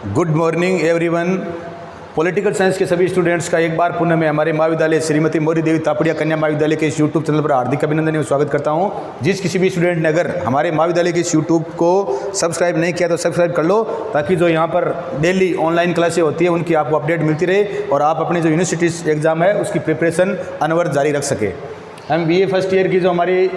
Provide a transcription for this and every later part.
Good morning everyone. Political science के सभी students का एक बार पुनः मैं हमारे महाविद्यालय श्रीमती मौर्य देवी तापड़िया कन्या महाविद्यालय के इस यूट्यूब चैनल पर हार्दिक अभिनंदन एवं स्वागत करता हूं। जिस किसी भी स्टूडेंट ने अगर हमारे महाविद्यालय के इस यूट्यूब को सब्सक्राइब नहीं किया तो सब्सक्राइब कर लो, ताकि जो यहाँ पर डेली ऑनलाइन क्लासें होती है उनकी आपको अपडेट मिलती रहे और आप अपने जो यूनिवर्सिटी एग्जाम है उसकी प्रिपरेशन अनवरत जारी रख सके। हम BA फर्स्ट ईयर की जो हमारी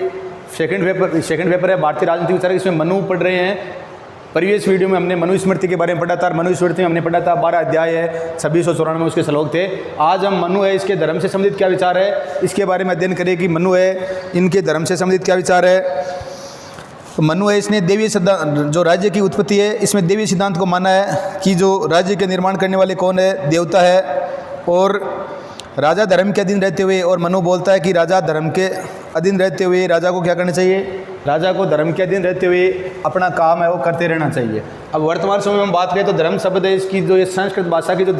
सेकंड पेपर है भारतीय राजनीति विचार, इसमें मनु पढ़ रहे हैं। प्रीवियस वीडियो में हमने मनुस्मृति के बारे में पढ़ा था। मनुस्मृति में हमने पढ़ा था 12 अध्याय है, 2694 उसके श्लोक थे। आज हम मनु है, इसके धर्म से संबंधित क्या विचार है इसके बारे में अध्ययन करें कि मनु है इनके धर्म से संबंधित क्या विचार है। तो मनु है, इसने देवीय सिद्धांत, जो राज्य की उत्पत्ति है इसमें देवीय सिद्धांत को माना है कि जो राज्य के निर्माण करने वाले कौन है, देवता है, और राजा धर्म के अधीन रहते हुए, और मनु बोलता है कि राजा धर्म के अधीन रहते हुए राजा को क्या करना चाहिए, राजा को धर्म के अधीन रहते हुए अपना काम है वो करते रहना चाहिए। अब वर्तमान समय में हम बात करें तो धर्म शब्द है, इसकी जो ये संस्कृत भाषा की जो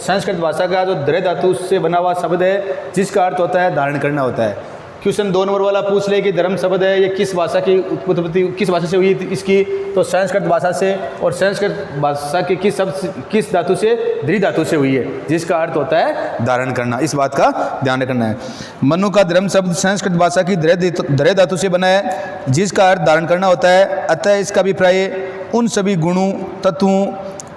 संस्कृत भाषा का जो द्रय धातु से बना हुआ शब्द है, जिसका अर्थ होता है धारण करना होता है। क्वेश्चन 2 नंबर वाला पूछ ले कि धर्म शब्द है ये किस भाषा की उत्पत्ति, किस भाषा से हुई इसकी, तो संस्कृत भाषा से, और संस्कृत भाषा के किस धातु से, द्रि धातु से हुई है, जिसका अर्थ होता है धारण करना। इस बात का ध्यान रखना है। मनु का धर्म शब्द संस्कृत भाषा की द्रय धातु से बना है, जिसका अर्थ धारण करना होता है। अतः इसका अभिप्राय उन सभी गुणों, तत्वों,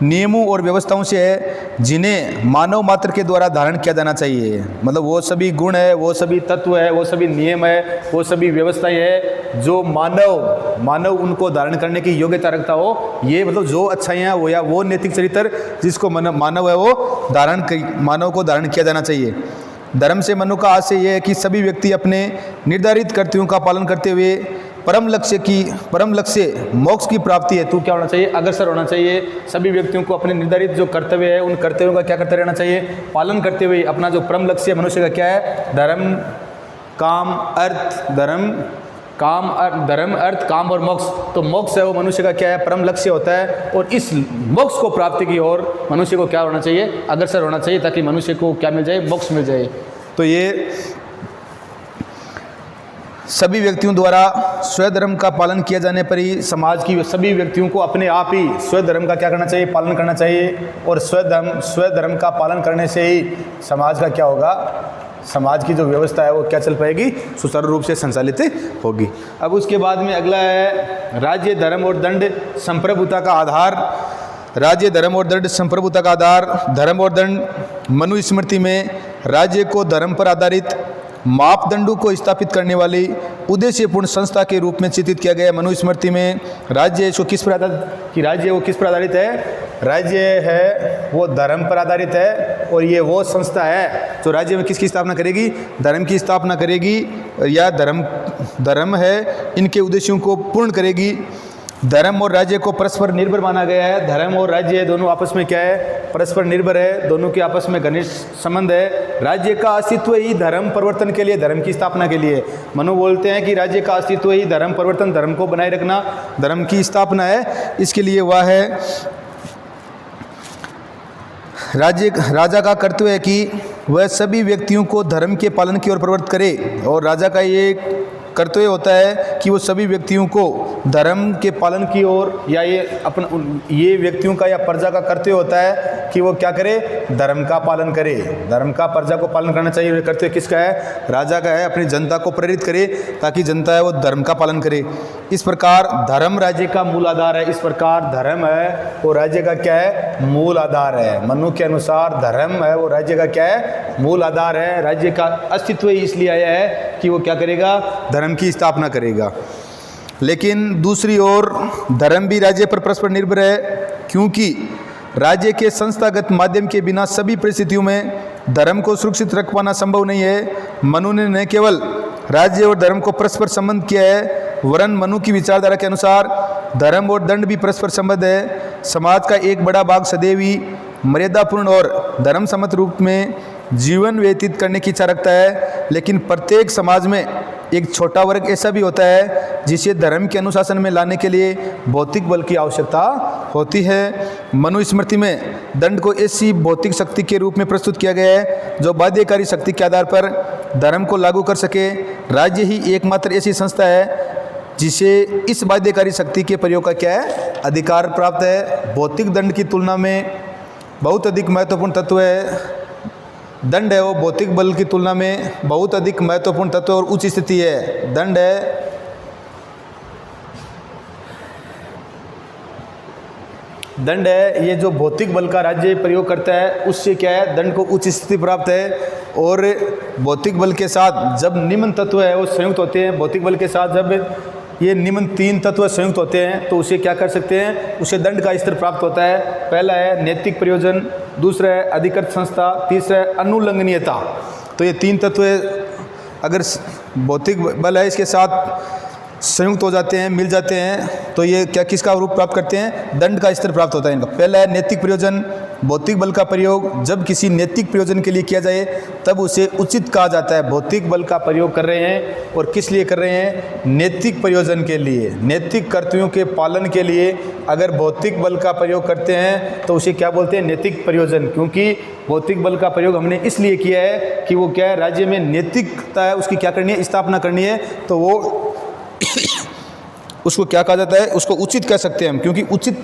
नियमों और व्यवस्थाओं से है जिन्हें मानव मात्र के द्वारा धारण किया जाना चाहिए। मतलब वो सभी गुण है, वो सभी तत्व है, वो सभी नियम है, वो सभी व्यवस्थाएं है जो मानव उनको धारण करने की योग्यता रखता हो। ये मतलब जो अच्छाइयाँ वो या वो नैतिक चरित्र जिसको मानव है वो मानव को धारण किया जाना चाहिए। धर्म से मनु का आशय यह है कि सभी व्यक्ति अपने निर्धारित कर्तव्यों का पालन करते हुए परम लक्ष्य मोक्ष की प्राप्ति हेतु क्या होना चाहिए, अग्रसर होना चाहिए। सभी व्यक्तियों को अपने निर्धारित जो कर्तव्य है उन कर्तव्यों का क्या करते रहना चाहिए, पालन करते हुए अपना जो परम लक्ष्य मनुष्य का क्या है, धर्म अर्थ काम और मोक्ष। तो मोक्ष है वो मनुष्य का क्या है, परम लक्ष्य होता है, और इस मोक्ष को प्राप्ति की ओर मनुष्य को क्या होना चाहिए, अग्रसर होना चाहिए, ताकि मनुष्य को क्या मिल जाए, मोक्ष मिल जाए। तो ये सभी व्यक्तियों द्वारा स्वधर्म का पालन किया जाने पर ही समाज की सभी व्यक्तियों को अपने आप ही स्वधर्म का क्या करना चाहिए, पालन करना चाहिए, और स्वधर्म का पालन करने से ही समाज का क्या होगा, समाज की जो व्यवस्था है वो क्या चल पाएगी, सुचारू रूप से संचालित होगी। अब उसके बाद में अगला है राज्य, धर्म और दंड संप्रभुता का आधार। राज्य, धर्म और दंड संप्रभुता का आधार। धर्म और दंड मनुस्मृति में राज्य को धर्म पर आधारित मापदंडों को स्थापित करने वाली उद्देश्यपूर्ण संस्था के रूप में चित्रित किया गया। मनुस्मृति में राज्य इसको किस पर आधारित, कि राज्य वो किस पर आधारित है, राज्य है वो धर्म पर आधारित है, और ये वो संस्था है जो राज्य में किसकी स्थापना करेगी, धर्म की स्थापना करेगी, या धर्म है इनके उद्देश्यों को पूर्ण करेगी। धर्म और राज्य को परस्पर निर्भर माना गया है। धर्म और राज्य दोनों आपस में क्या है, परस्पर निर्भर है, दोनों के आपस में घनिष्ठ संबंध है। राज्य का अस्तित्व ही धर्म परिवर्तन के लिए, धर्म की स्थापना के लिए। मनु बोलते हैं कि राज्य का अस्तित्व ही धर्म परिवर्तन, धर्म को बनाए रखना, धर्म की स्थापना है, इसके लिए वह है। राजा का कर्तव्य है कि वह सभी व्यक्तियों को धर्म के पालन की ओर प्रवृत्त करे, और राजा का ये कर्तव्य होता है कि वो सभी व्यक्तियों को धर्म के पालन की ओर, या ये व्यक्तियों का या प्रजा का कर्तव्य होता है कि वो क्या करे, धर्म का पालन करे। धर्म का प्रजा को पालन करना चाहिए। ये कर्तव्य किसका है, राजा का है, अपनी जनता को प्रेरित करे ताकि जनता है वो धर्म का पालन करे। इस प्रकार धर्म राज्य का मूल आधार है। इस प्रकार धर्म है वो राज्य का क्या है, मूल आधार है। मनु के अनुसार धर्म है वो राज्य का क्या है, मूल आधार है। राज्य का अस्तित्व ही इसलिए आया है कि वो क्या करेगा, धर्म की स्थापना करेगा। लेकिन दूसरी ओर धर्म भी राज्य पर परस्पर निर्भर है, क्योंकि राज्य के संस्थागत माध्यम के बिना सभी परिस्थितियों में धर्म को सुरक्षित रख पाना संभव नहीं है। मनु ने न केवल राज्य और धर्म को परस्पर संबंध किया है, वरन मनु की विचारधारा के अनुसार धर्म और दंड भी परस्पर संबंध है। समाज का एक बड़ा भाग सदैव ही मर्यादापूर्ण और धर्म सम्मत रूप में जीवन व्यतीत करने की इच्छा रखता है, लेकिन प्रत्येक समाज में एक छोटा वर्ग ऐसा भी होता है जिसे धर्म के अनुशासन में लाने के लिए भौतिक बल की आवश्यकता होती है। मनुस्मृति में दंड को ऐसी भौतिक शक्ति के रूप में प्रस्तुत किया गया है जो बाध्यकारी शक्ति के आधार पर धर्म को लागू कर सके। राज्य ही एकमात्र ऐसी संस्था है जिसे इस बाध्यकारी शक्ति के प्रयोग का क्या है, अधिकार प्राप्त है। भौतिक दंड की तुलना में बहुत अधिक महत्वपूर्ण तत्व है, दंड है वो भौतिक बल की तुलना में बहुत अधिक महत्वपूर्ण तत्व और उच्च स्थिति है। दंड है ये जो भौतिक बल का राज्य प्रयोग करता है उससे क्या है, दंड को उच्च स्थिति प्राप्त है। और भौतिक बल के साथ जब निम्न तत्व है वो संयुक्त होते हैं, भौतिक बल के साथ जब ये निम्न 3 तत्व संयुक्त होते हैं तो उसे क्या कर सकते हैं, उसे दंड का स्तर प्राप्त होता है। पहला है नैतिक प्रयोजन, दूसरा है अधिकृत संस्था, तीसरा है अनुल्लंघनीयता। तो ये 3 तत्व अगर भौतिक बल है इसके साथ संयुक्त हो जाते हैं, मिल जाते हैं, तो ये क्या किसका रूप प्राप्त करते हैं, दंड का स्तर प्राप्त होता है इनका। पहला है नैतिक प्रयोजन, भौतिक बल का प्रयोग जब किसी नैतिक प्रयोजन के लिए किया जाए तब उसे उचित कहा जाता है। भौतिक बल का प्रयोग कर रहे हैं और किस लिए कर रहे हैं, नैतिक प्रयोजन के लिए, नैतिक कर्तव्यों के पालन के लिए अगर भौतिक बल का प्रयोग करते हैं तो उसे क्या बोलते हैं, नैतिक प्रयोजन। क्योंकि भौतिक बल का प्रयोग हमने इसलिए किया है कि वो क्या है, राज्य में नैतिकता है उसकी क्या करनी है, स्थापना करनी है, तो वो उसको क्या कहा जाता है, उसको उचित कह सकते हैं हम। क्योंकि उचित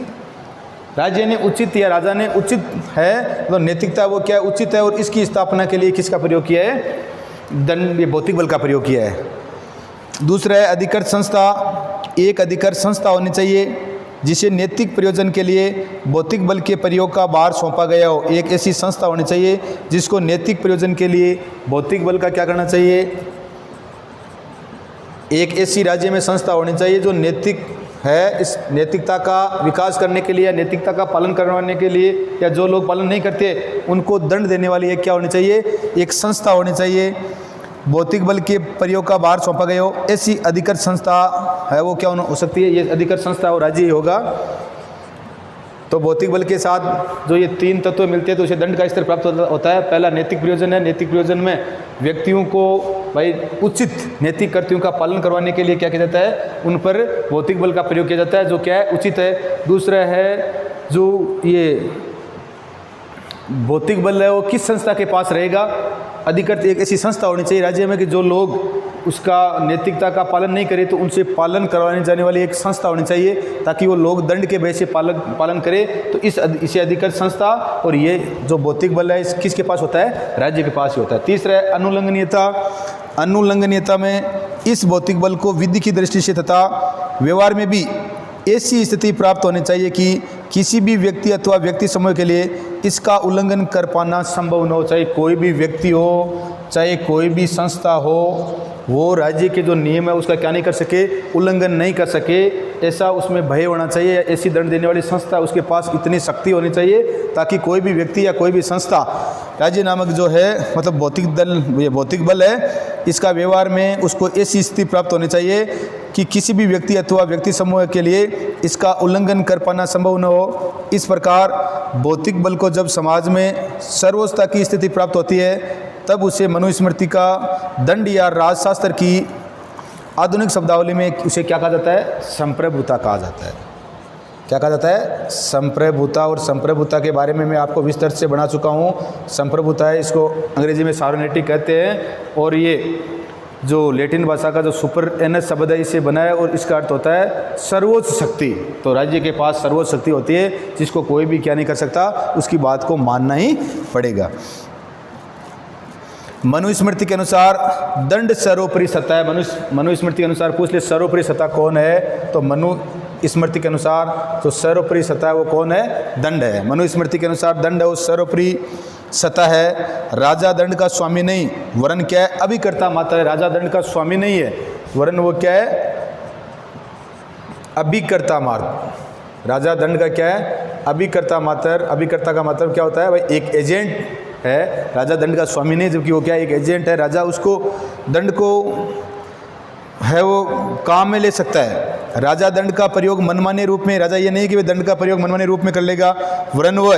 राज्य ने उचित या राजा ने उचित है तो नैतिकता वो क्या है, उचित है। और इसकी स्थापना के लिए किसका प्रयोग किया है, दंड, ये भौतिक बल का प्रयोग किया है। दूसरा है अधिकृत संस्था, एक अधिकृत संस्था होनी चाहिए जिसे नैतिक प्रयोजन के लिए भौतिक बल के प्रयोग का भार सौंपा गया हो। एक ऐसी संस्था होनी चाहिए जिसको नैतिक प्रयोजन के लिए भौतिक बल का क्या करना चाहिए, एक ऐसी राज्य में संस्था होनी चाहिए जो नैतिक है, इस नैतिकता का विकास करने के लिए या नैतिकता का पालन करवाने के लिए, या जो लोग पालन नहीं करते उनको दंड देने वाली एक क्या होनी चाहिए, एक संस्था होनी चाहिए। भौतिक बल के प्रयोग का भार सौंपा गया हो, ऐसी अधिकृत संस्था है वो क्या हो सकती है, ये अधिकृत संस्था और राज्य ही होगा। तो भौतिक बल के साथ जो ये 3 तत्व मिलते हैं तो उसे दंड का स्तर प्राप्त होता है। पहला नैतिक प्रयोजन है, नैतिक प्रयोजन में व्यक्तियों को भाई उचित नैतिक कर्तव्यों का पालन करवाने के लिए क्या किया जाता है, उन पर भौतिक बल का प्रयोग किया जाता है जो क्या है, उचित है। दूसरा है जो ये भौतिक बल है वो किस संस्था के पास रहेगा, अधिकृत एक ऐसी संस्था होनी चाहिए राज्य में कि जो लोग उसका नैतिकता का पालन नहीं करे तो उनसे पालन करवाने जाने वाली एक संस्था होनी चाहिए ताकि वो लोग दंड के भय से पालन करें। तो इसे अधिकृत संस्था और ये जो भौतिक बल है इस किसके पास होता है, राज्य के पास ही होता है। तीसरा है अनुल्लंघनीयता। अनुल्लंघनीयता में इस भौतिक बल को विधि की दृष्टि से तथा व्यवहार में भी ऐसी स्थिति प्राप्त होनी चाहिए कि किसी भी व्यक्ति अथवा व्यक्ति समूह के लिए इसका उल्लंघन कर पाना संभव न हो। चाहे कोई भी व्यक्ति हो, चाहे कोई भी संस्था हो, वो राज्य के जो नियम है उसका क्या नहीं कर सके, उल्लंघन नहीं कर सके, ऐसा उसमें भय होना चाहिए। ऐसी दंड देने वाली संस्था उसके पास इतनी शक्ति होनी चाहिए ताकि कोई भी व्यक्ति या कोई भी संस्था, राज्य नामक जो है मतलब भौतिक बल है, इसका व्यवहार में उसको ऐसी स्थिति प्राप्त होनी चाहिए कि किसी भी व्यक्ति अथवा व्यक्ति समूह के लिए इसका उल्लंघन कर पाना संभव न हो। इस प्रकार भौतिक बल को जब समाज में सर्वोच्चता की स्थिति प्राप्त होती है तब उसे मनुस्मृति का दंड या राजशास्त्र की आधुनिक शब्दावली में उसे क्या कहा जाता है, संप्रभुता कहा जाता है। क्या कहा जाता है, संप्रभुता। और संप्रभुता के बारे में मैं आपको विस्तार से बना चुका हूँ। संप्रभुता है, इसको अंग्रेजी में सारोनेटिक कहते हैं और ये जो लैटिन भाषा का जो सुपर एनस शब्द है इससे बना है और इसका अर्थ होता है सर्वोच्च शक्ति। तो राज्य के पास सर्वोच्च शक्ति होती है जिसको कोई भी क्या नहीं कर सकता, उसकी बात को मानना ही पड़ेगा। मनुस्मृति के अनुसार दंड सर्वोपरि सत्ता है। मनुस्मृति के अनुसार पूछ ले सर्वोपरि सत्ता कौन है, तो मनुस्मृति के अनुसार जो सर्वोपरि सत्ता है वो कौन है, दंड है। मनुस्मृति के अनुसार दंड है वो सर्वोपरि सत्ता है। राजा दंड का स्वामी नहीं वरन क्या है, अभिकर्ता मात्र है। राजा दंड का स्वामी नहीं है वरन वो क्या है, अभिकर्ता मात्र। राजा दंड का क्या है, अभिकर्ता मात्र। अभिकर्ता का मतलब क्या होता है भाई, एक एजेंट है। राजा दंड का स्वामी नहीं, जबकि वो क्या एक एजेंट है। राजा उसको दंड को है वो काम में ले सकता है। राजा दंड का प्रयोग मनमाने रूप में, राजा ये नहीं कि वे दंड का प्रयोग मनमाने रूप में कर लेगा, वरन वो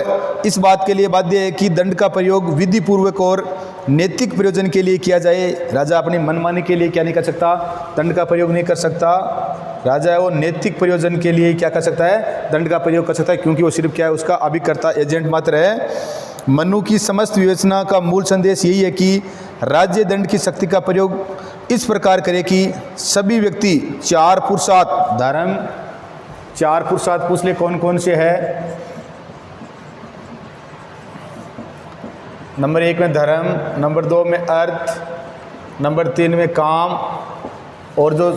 इस बात के लिए बाध्य है कि दंड का प्रयोग विधि पूर्वक और नैतिक प्रयोजन के लिए किया जाए। राजा अपनी मनमानी के लिए क्या नहीं कर सकता, दंड का प्रयोग नहीं कर सकता। राजा है वो नैतिक प्रयोजन के लिए क्या कर सकता है, दंड का प्रयोग कर सकता है, क्योंकि वो सिर्फ क्या है, उसका अभिकर्ता एजेंट मात्र है। मनु की समस्त विवेचना का मूल संदेश यही है कि राज्य दंड की शक्ति का प्रयोग इस प्रकार करे कि सभी व्यक्ति चार पुरुषार्थ धर्म, चार पुरुषार्थ पूछ ले कौन कौन से है। नंबर 1 में धर्म, नंबर 2 में अर्थ, नंबर 3 में काम, और जो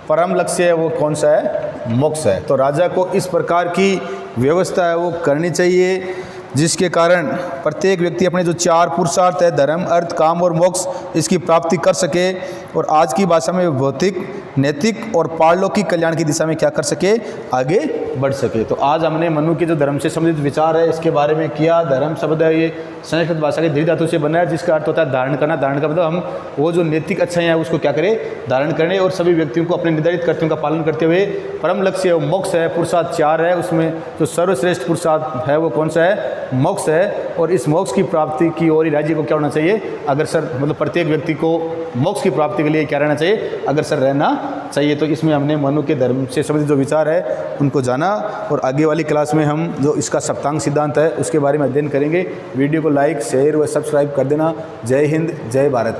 परम लक्ष्य है वो कौन सा है, मोक्ष है। तो राजा को इस प्रकार की व्यवस्था है वो करनी चाहिए, जिसके कारण प्रत्येक व्यक्ति अपने जो चार पुरुषार्थ है धर्म, अर्थ, काम और मोक्ष, इसकी प्राप्ति कर सके और आज की भाषा में भौतिक, नैतिक और पारलौकिक कल्याण की दिशा में क्या कर सके, आगे बढ़ सके। तो आज हमने मनु के जो धर्म से संबंधित विचार है इसके बारे में किया। धर्म शब्द है ये संस्कृत भाषा के दृढ़ धातु से बना है, जिसका अर्थ होता है धारण करना। धारण का मतलब हम वो जो नैतिक अच्छाइयाँ है उसको क्या करें, धारण करने, और सभी व्यक्तियों को अपने निर्धारित कर्तव्यों का पालन करते हुए परम लक्ष्य है मोक्ष है। पुरुषार्थ 4 है, उसमें जो सर्वश्रेष्ठ पुरुषार्थ है वो कौन सा है, मोक्ष है। और इस मोक्ष की प्राप्ति की ओर ही राज्य को क्या होना चाहिए, अग्रसर, मतलब प्रत्येक व्यक्ति को मोक्ष की प्राप्ति के लिए क्या रहना चाहिए, अग्रसर रहना चाहिए। तो इसमें हमने मनु के धर्म से संबंधित जो विचार है उनको जाना, और आगे वाली क्लास में हम जो इसका सप्तांग सिद्धांत है उसके बारे में अध्ययन करेंगे। वीडियो को लाइक, शेयर व सब्सक्राइब कर देना। जय हिंद, जय भारत।